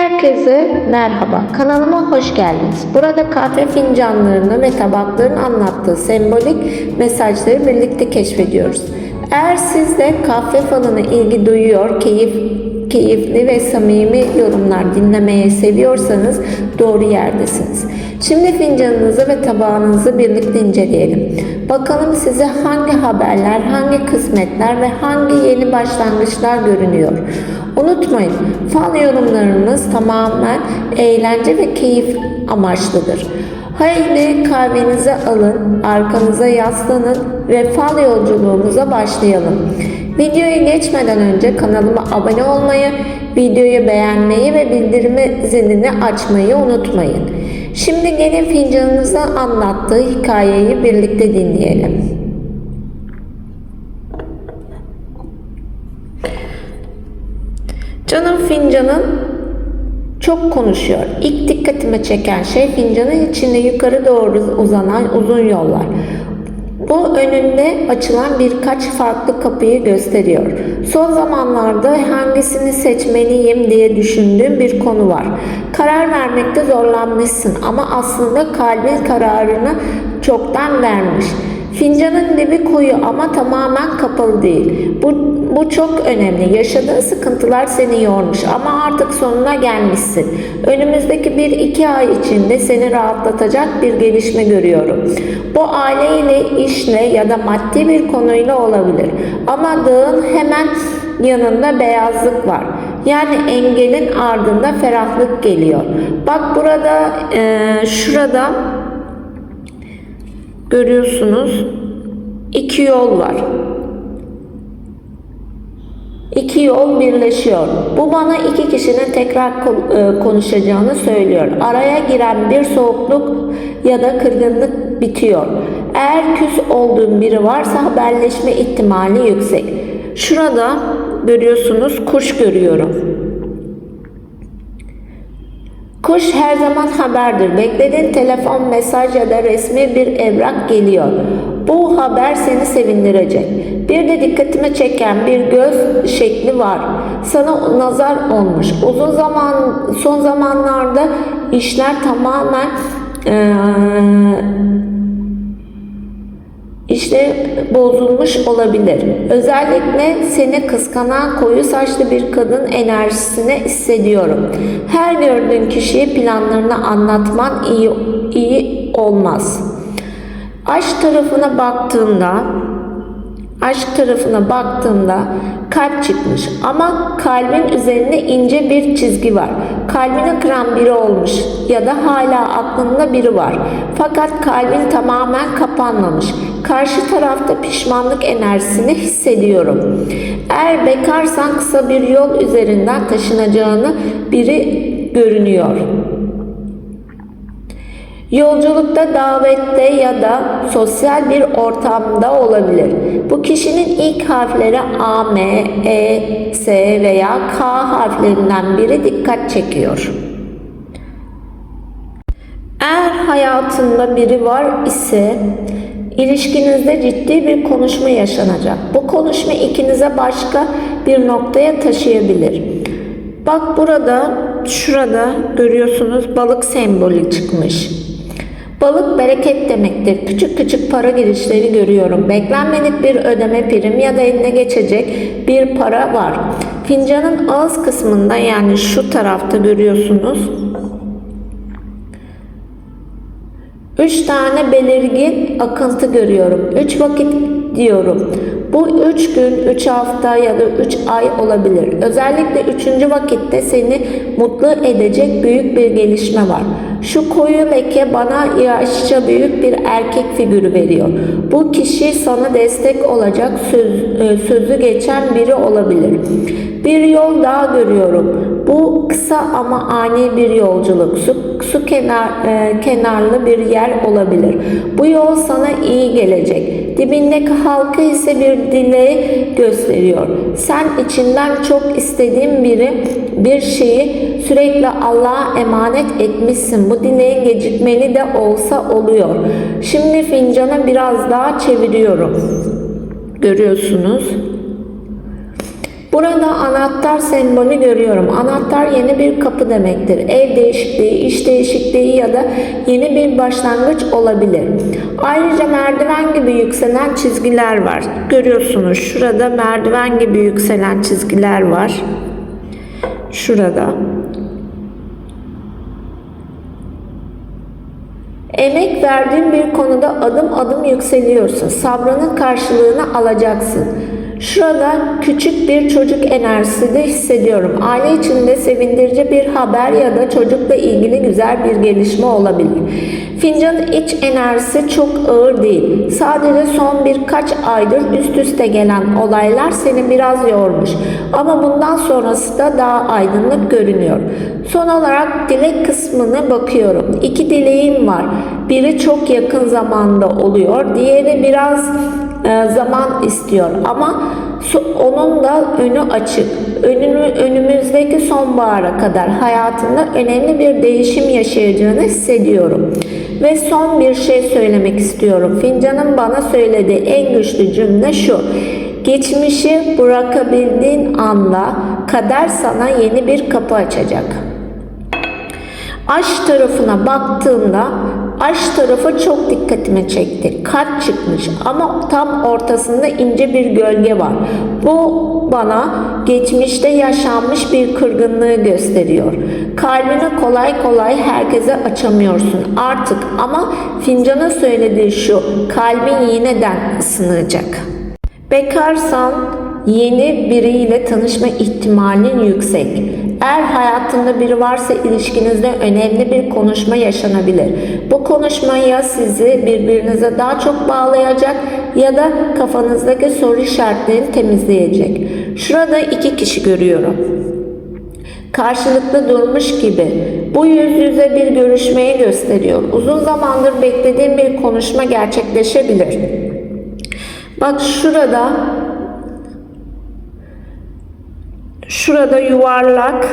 Herkese merhaba, kanalıma hoş geldiniz. Burada kahve fincanlarını ve tabakların anlattığı sembolik mesajları birlikte keşfediyoruz. Eğer siz de kahve falına ilgi duyuyor, keyifli ve samimi yorumlar dinlemeyi seviyorsanız doğru yerdesiniz. Şimdi fincanınızı ve tabağınızı birlikte inceleyelim. Bakalım size hangi haberler, hangi kısmetler ve hangi yeni başlangıçlar görünüyor. Unutmayın, fal yorumlarımız tamamen eğlence ve keyif amaçlıdır. Haydi kahvenizi alın, arkanıza yaslanın ve fal yolculuğumuza başlayalım. Videoya geçmeden önce kanalıma abone olmayı, videoyu beğenmeyi ve bildirim zilini açmayı unutmayın. Şimdi gelin fincanınızın anlattığı hikayeyi birlikte dinleyelim. Canım fincanın çok konuşuyor. İlk dikkatime çeken şey fincanın içinde yukarı doğru uzanan uzun yollar. Bu önünde açılan birkaç farklı kapıyı gösteriyor. Son zamanlarda hangisini seçmeliyim diye düşündüğüm bir konu var. Karar vermekte zorlanmışsın ama aslında kalbin kararını çoktan vermiş. Fincanın dibi koyu ama tamamen kapalı değil. Bu çok önemli. Yaşadığın sıkıntılar seni yormuş ama artık sonuna gelmişsin. Önümüzdeki 1-2 ay içinde seni rahatlatacak bir gelişme görüyorum. Bu aileyle, işle ya da maddi bir konuyla olabilir. Ama dağın hemen yanında beyazlık var. Yani engelin ardında ferahlık geliyor. Bak burada, şurada görüyorsunuz, 2 yol var. 2 yol birleşiyor. Bu bana 2 kişinin tekrar konuşacağını söylüyor. Araya giren bir soğukluk ya da kırgınlık bitiyor. Eğer küs olduğun biri varsa haberleşme ihtimali yüksek. Şurada görüyorsunuz, kuş görüyorum. Kuş her zaman haberdir. Beklediğin telefon, mesaj ya da resmi bir evrak geliyor. Bu haber seni sevindirecek. Bir de dikkatime çeken bir göz şekli var. Sana nazar olmuş. Son zamanlarda işler tamamen bozulmuş olabilir. Özellikle seni kıskanan koyu saçlı bir kadın enerjisini hissediyorum. Her gördüğün kişiye planlarını anlatman iyi olmaz. Aşk tarafına baktığımda kalp çıkmış ama kalbin üzerinde ince bir çizgi var. Kalbini kıran biri olmuş ya da hala aklında biri var. Fakat kalbin tamamen kapanmamış. Karşı tarafta pişmanlık enerjisini hissediyorum. Eğer bekarsan kısa bir yol üzerinden taşınacağını biri görünüyor. Yolculukta, davette ya da sosyal bir ortamda olabilir. Bu kişinin ilk harfleri A, M, E, S veya K harflerinden biri dikkat çekiyor. Eğer hayatında biri var ise ilişkinizde ciddi bir konuşma yaşanacak. Bu konuşma ikinize başka bir noktaya taşıyabilir. Bak şurada görüyorsunuz, balık sembolü çıkmış. Balık bereket demektir. Küçük küçük para girişleri görüyorum. Beklenmedik bir ödeme, prim ya da eline geçecek bir para var. Fincanın ağız kısmında, yani şu tarafta görüyorsunuz, 3 tane belirgin akıntı görüyorum. 3 vakit diyorum. Bu 3 gün, 3 hafta ya da 3 ay olabilir. Özellikle 3. vakitte seni mutlu edecek büyük bir gelişme var. Şu koyu leke bana yaşça büyük bir erkek figürü veriyor. Bu kişi sana destek olacak, sözü geçen biri olabilir. Bir yol daha görüyorum. Bu kısa ama ani bir yolculuk. Su kenarlı bir yer olabilir. Bu yol sana iyi gelecek. Dibindeki halka ise bir dileği gösteriyor. Sen içinden çok istediğin bir şeyi sürekli Allah'a emanet etmişsin. Bu dileğin gecikmeli de olsa oluyor. Şimdi fincanı biraz daha çeviriyorum. Görüyorsunuz. Burada anahtar sembolü görüyorum. Anahtar yeni bir kapı demektir. Ev değişikliği, iş değişikliği ya da yeni bir başlangıç olabilir. Ayrıca merdiven gibi yükselen çizgiler var. Görüyorsunuz şurada merdiven gibi yükselen çizgiler var. Şurada. Emek verdiğin bir konuda adım adım yükseliyorsun. Sabrının karşılığını alacaksın. Şurada küçük bir çocuk enerjisi de hissediyorum. Aile içinde sevindirici bir haber ya da çocukla ilgili güzel bir gelişme olabilir. Fincanın iç enerjisi çok ağır değil. Sadece son birkaç aydır üst üste gelen olaylar seni biraz yormuş. Ama bundan sonrası da daha aydınlık görünüyor. Son olarak dilek kısmına bakıyorum. 2 dileğin var. Biri çok yakın zamanda oluyor. Diğeri biraz zaman istiyor ama onun da önü açık. Önümüzdeki sonbahara kadar hayatında önemli bir değişim yaşayacağını hissediyorum. Ve son bir şey söylemek istiyorum. Fincanın bana söylediği en güçlü cümle şu: geçmişi bırakabildiğin anda kader sana yeni bir kapı açacak. Aşk tarafına baktığımda aşk tarafı çok dikkatimi çekti. Kalp çıkmış ama tam ortasında ince bir gölge var. Bu bana geçmişte yaşanmış bir kırgınlığı gösteriyor. Kalbini kolay kolay herkese açamıyorsun artık ama fincanın söylediği şu: kalbin yeniden ısınacak. Bekarsan yeni biriyle tanışma ihtimalin yüksek. Eğer hayatında biri varsa ilişkinizde önemli bir konuşma yaşanabilir. Bu konuşma ya sizi birbirinize daha çok bağlayacak ya da kafanızdaki soru işaretlerini temizleyecek. Şurada 2 kişi görüyorum. Karşılıklı durmuş gibi. Bu yüz yüze bir görüşmeyi gösteriyor. Uzun zamandır beklediğim bir konuşma gerçekleşebilir. Bak şurada yuvarlak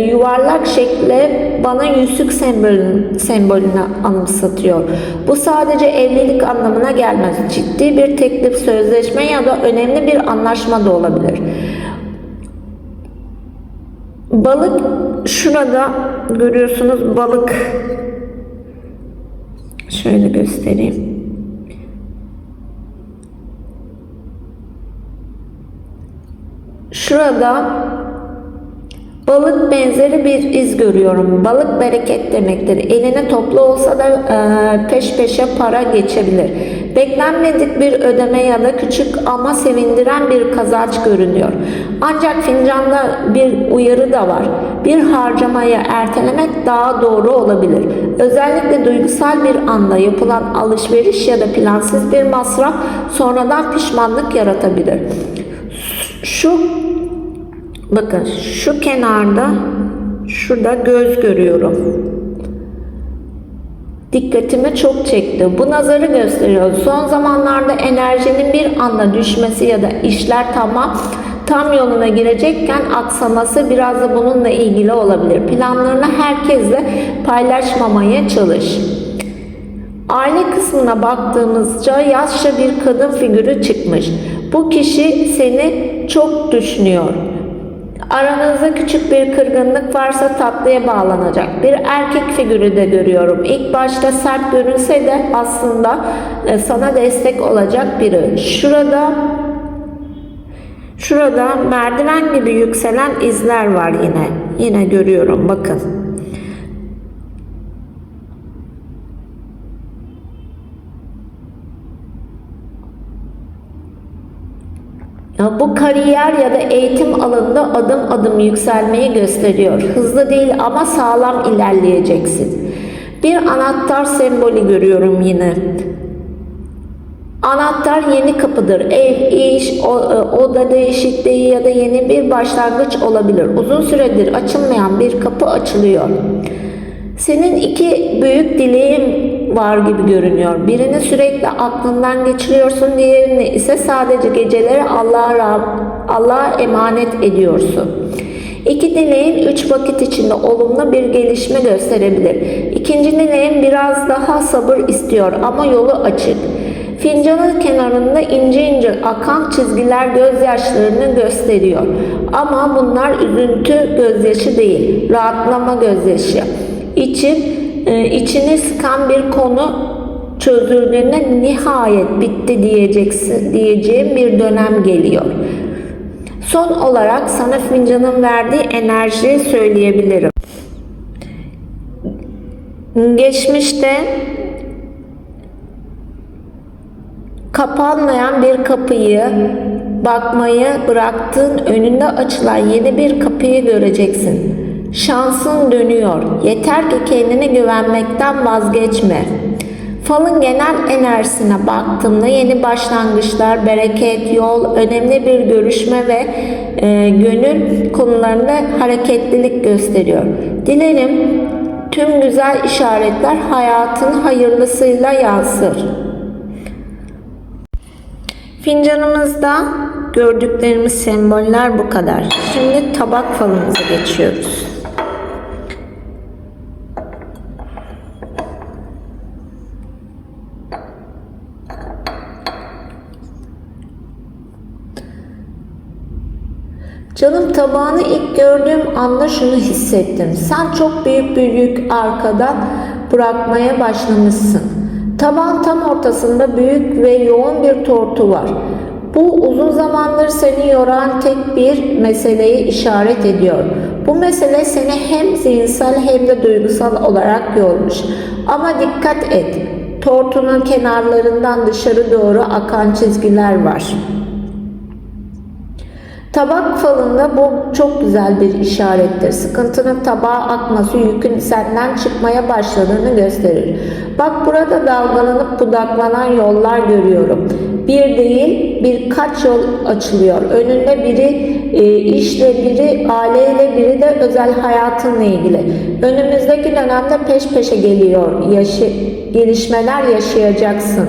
yuvarlak şekle bana yüzük sembolünü anımsatıyor. Bu sadece evlilik anlamına gelmez. Ciddi bir teklif, sözleşme ya da önemli bir anlaşma da olabilir. Balık şurada görüyorsunuz, balık. Şöyle göstereyim. Şurada balık benzeri bir iz görüyorum. Balık bereket demektir. Eline toplu olsa da peş peşe para geçebilir. Beklenmedik bir ödeme ya da küçük ama sevindiren bir kazanç görünüyor. Ancak fincanda bir uyarı da var. Bir harcamayı ertelemek daha doğru olabilir. Özellikle duygusal bir anda yapılan alışveriş ya da plansız bir masraf sonradan pişmanlık yaratabilir. Bakın şu kenarda, şurada göz görüyorum. Dikkatimi çok çekti. Bu nazarı gösteriyor. Son zamanlarda enerjinin bir anda düşmesi ya da işler tam yoluna girecekken aksaması biraz da bununla ilgili olabilir. Planlarını herkesle paylaşmamaya çalış. Aile kısmına baktığımızda yaşça bir kadın figürü çıkmış. Bu kişi seni çok düşünüyor. Aranızda küçük bir kırgınlık varsa tatlıya bağlanacak. Bir erkek figürü de görüyorum. İlk başta sert görünse de aslında sana destek olacak biri. Şurada merdiven gibi yükselen izler var yine. Yine görüyorum, bakın. Bu kariyer ya da eğitim alanında adım adım yükselmeyi gösteriyor. Hızlı değil ama sağlam ilerleyeceksin. Bir anahtar sembolü görüyorum yine. Anahtar yeni kapıdır. Ev, iş, oda değişikliği ya da yeni bir başlangıç olabilir. Uzun süredir açılmayan bir kapı açılıyor. Senin 2 büyük dileğin var gibi görünüyor. Birini sürekli aklından geçiriyorsun, diğerini ise sadece geceleri Allah'a emanet ediyorsun. İki dileğin 3 vakit içinde olumlu bir gelişme gösterebilir. İkinci dileğin biraz daha sabır istiyor ama yolu açık. Fincanın kenarında ince ince akan çizgiler gözyaşlarını gösteriyor. Ama bunlar üzüntü gözyaşı değil, rahatlama gözyaşı. İçini sıkan bir konu çözüldüğünde nihayet bitti diyeceğim bir dönem geliyor. Son olarak sana fincanın verdiği enerjiyi söyleyebilirim. Geçmişte kapanmayan bir kapıyı bakmayı bıraktığın, önünde açılan yeni bir kapıyı göreceksin. Şansın dönüyor. Yeter ki kendine güvenmekten vazgeçme. Falın genel enerjisine baktığımda yeni başlangıçlar, bereket, yol, önemli bir görüşme ve gönül konularında hareketlilik gösteriyor. Dilerim tüm güzel işaretler hayatın hayırlısıyla yansır. Fincanımızda gördüklerimiz semboller bu kadar. Şimdi tabak falımıza geçiyoruz. Canım, tabağını ilk gördüğüm anda şunu hissettim. Sen çok büyük bir yük arkadan bırakmaya başlamışsın. Tabağın tam ortasında büyük ve yoğun bir tortu var. Bu uzun zamandır seni yoran tek bir meseleyi işaret ediyor. Bu mesele seni hem zihinsel hem de duygusal olarak yormuş. Ama dikkat et. Tortunun kenarlarından dışarı doğru akan çizgiler var. Tabak falında bu çok güzel bir işarettir. Sıkıntının tabağa akması yükün senden çıkmaya başladığını gösterir. Bak, burada dalgalanıp budaklanan yollar görüyorum. Bir değil birkaç yol açılıyor. Önünde biri işle, biri aileyle, biri de özel hayatınla ilgili. Önümüzdeki dönemde peş peşe geliyor. Gelişmeler yaşayacaksın.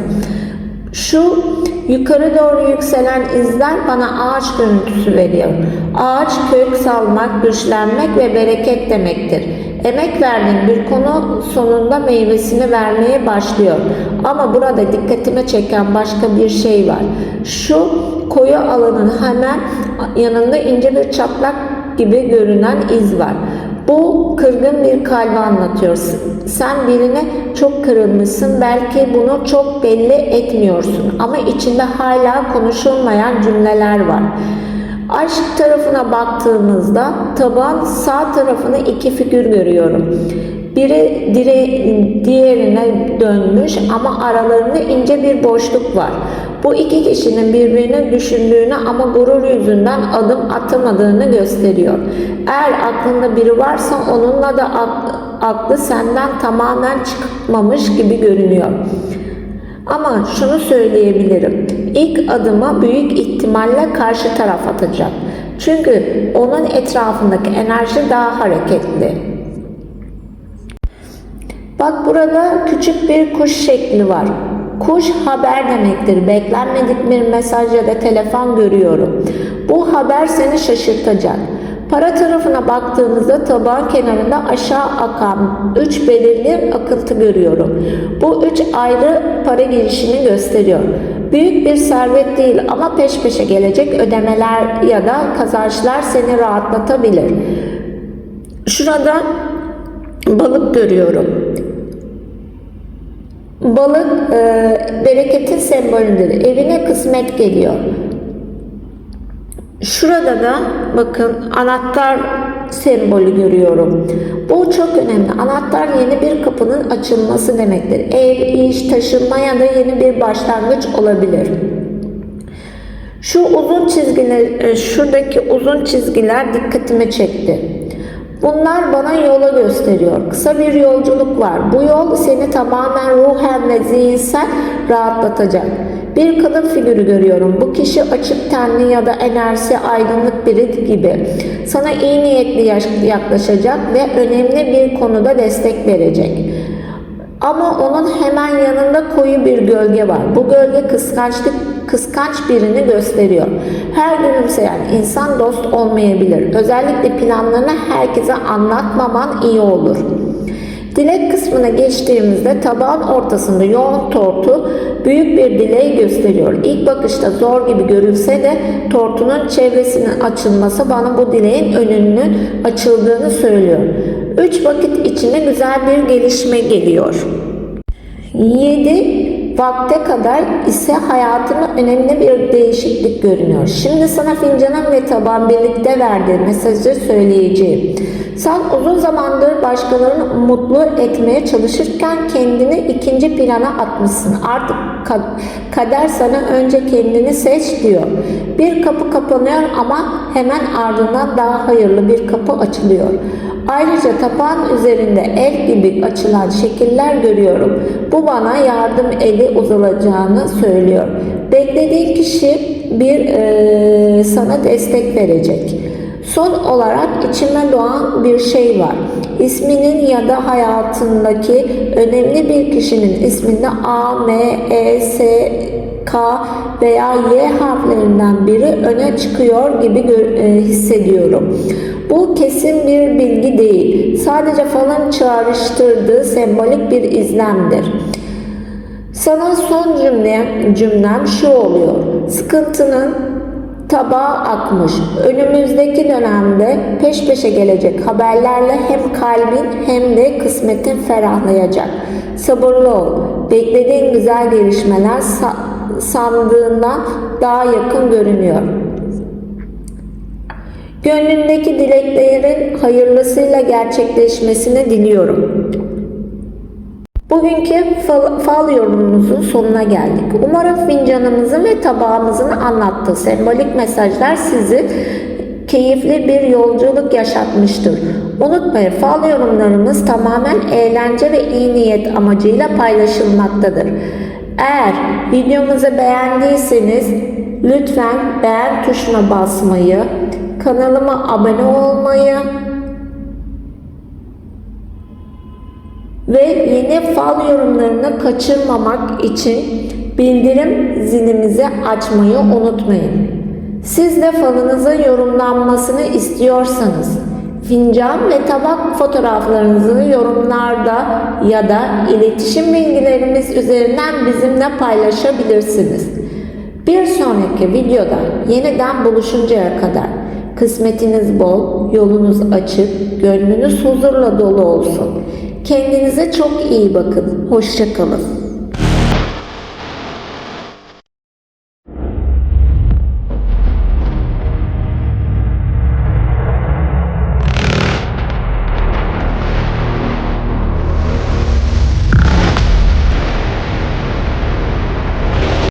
Şu yukarı doğru yükselen izler bana ağaç görüntüsü veriyor. Ağaç kök salmak, güçlenmek ve bereket demektir. Emek verdiğin bir konu sonunda meyvesini vermeye başlıyor. Ama burada dikkatime çeken başka bir şey var. Şu koyu alanın hemen yanında ince bir çatlak gibi görünen iz var. Bu kırgın bir kalbi anlatıyor. Sen birine çok kırılmışsın. Belki bunu çok belli etmiyorsun. Ama içinde hala konuşulmayan cümleler var. Aşk tarafına baktığımızda tabağın sağ tarafını iki figür görüyorum. Biri diğerine dönmüş ama aralarında ince bir boşluk var. Bu iki kişinin birbirini düşündüğünü ama gurur yüzünden adım atamadığını gösteriyor. Eğer aklında biri varsa onunla da aklı senden tamamen çıkmamış gibi görünüyor. Ama şunu söyleyebilirim. İlk adımı büyük ihtimalle karşı taraf atacak. Çünkü onun etrafındaki enerji daha hareketli. Bak, burada küçük bir kuş şekli var. Kuş haber demektir. Beklenmedik bir mesaj ya da telefon görüyorum. Bu haber seni şaşırtacak. Para tarafına baktığımızda tabağın kenarında aşağı akan 3 belirli akıntı görüyorum. Bu 3 ayrı para girişini gösteriyor. Büyük bir servet değil ama peş peşe gelecek ödemeler ya da kazançlar seni rahatlatabilir. Şurada balık görüyorum. Balık bereketin sembolüdür. Evine kısmet geliyor. Şurada da bakın anahtar sembolü görüyorum. Bu çok önemli. Anahtar yeni bir kapının açılması demektir. Ev, iş, taşınma ya da yeni bir başlangıç olabilir. Şu uzun çizgiler, şuradaki uzun çizgiler dikkatimi çekti. Bunlar bana yola gösteriyor. Kısa bir yolculuk var. Bu yol seni tamamen ruhen ve zihinsel rahatlatacak. Bir kadın figürü görüyorum. Bu kişi açık tenli ya da enerjisi aydınlık biri gibi. Sana iyi niyetli yaklaşacak ve önemli bir konuda destek verecek. Ama onun hemen yanında koyu bir gölge var. Bu gölge kıskançlık kıskanç birini gösteriyor. Her gülümseyen insan dost olmayabilir. Özellikle planlarını herkese anlatmaman iyi olur. Dilek kısmına geçtiğimizde tabağın ortasında yoğun tortu büyük bir dileği gösteriyor. İlk bakışta zor gibi görülse de tortunun çevresinin açılması bana bu dileğin önünün açıldığını söylüyor. 3 vakit içinde güzel bir gelişme geliyor. 7 vakte kadar ise hayatında önemli bir değişiklik görünüyor. Şimdi sana fincanın ve tabağın birlikte verdiği mesajı söyleyeceğim. Sen uzun zamandır başkalarını mutlu etmeye çalışırken kendini ikinci plana atmışsın. Artık kader sana önce kendini seç diyor. Bir kapı kapanıyor ama hemen ardından daha hayırlı bir kapı açılıyor. Ayrıca tapağın üzerinde el gibi açılan şekiller görüyorum. Bu bana yardım eli uzanacağını söylüyor. Beklediğin kişi sana destek verecek. Son olarak içime doğan bir şey var. İsminin ya da hayatındaki önemli bir kişinin isminde A, M, E, S, K veya Y harflerinden biri öne çıkıyor gibi hissediyorum. Bu kesin bir bilgi değil. Sadece falın çağrıştırdığı sembolik bir izlemdir. Sana son cümlem şu oluyor. Sıkıntının tabağa akmış. Önümüzdeki dönemde peş peşe gelecek haberlerle hem kalbin hem de kısmetin ferahlayacak. Sabırlı ol. Beklediğin güzel gelişmeler sandığından daha yakın görünüyor. Gönlündeki dileklerin hayırlısıyla gerçekleşmesini diliyorum. Bugünkü fal yorumumuzun sonuna geldik. Umarım fincanımızın ve tabağımızın anlattığı sembolik mesajlar sizi keyifli bir yolculuk yaşatmıştır. Unutmayın, fal yorumlarımız tamamen eğlence ve iyi niyet amacıyla paylaşılmaktadır. Eğer videomuzu beğendiyseniz lütfen beğen tuşuna basmayı, kanalıma abone olmayı ve yeni fal yorumlarını kaçırmamak için bildirim zilimizi açmayı unutmayın. Siz de falınızın yorumlanmasını istiyorsanız fincan ve tabak fotoğraflarınızı yorumlarda ya da iletişim bilgilerimiz üzerinden bizimle paylaşabilirsiniz. Bir sonraki videoda yeniden buluşuncaya kadar kısmetiniz bol, yolunuz açık, gönlünüz huzurla dolu olsun. Kendinize çok iyi bakın. Hoşça kalın.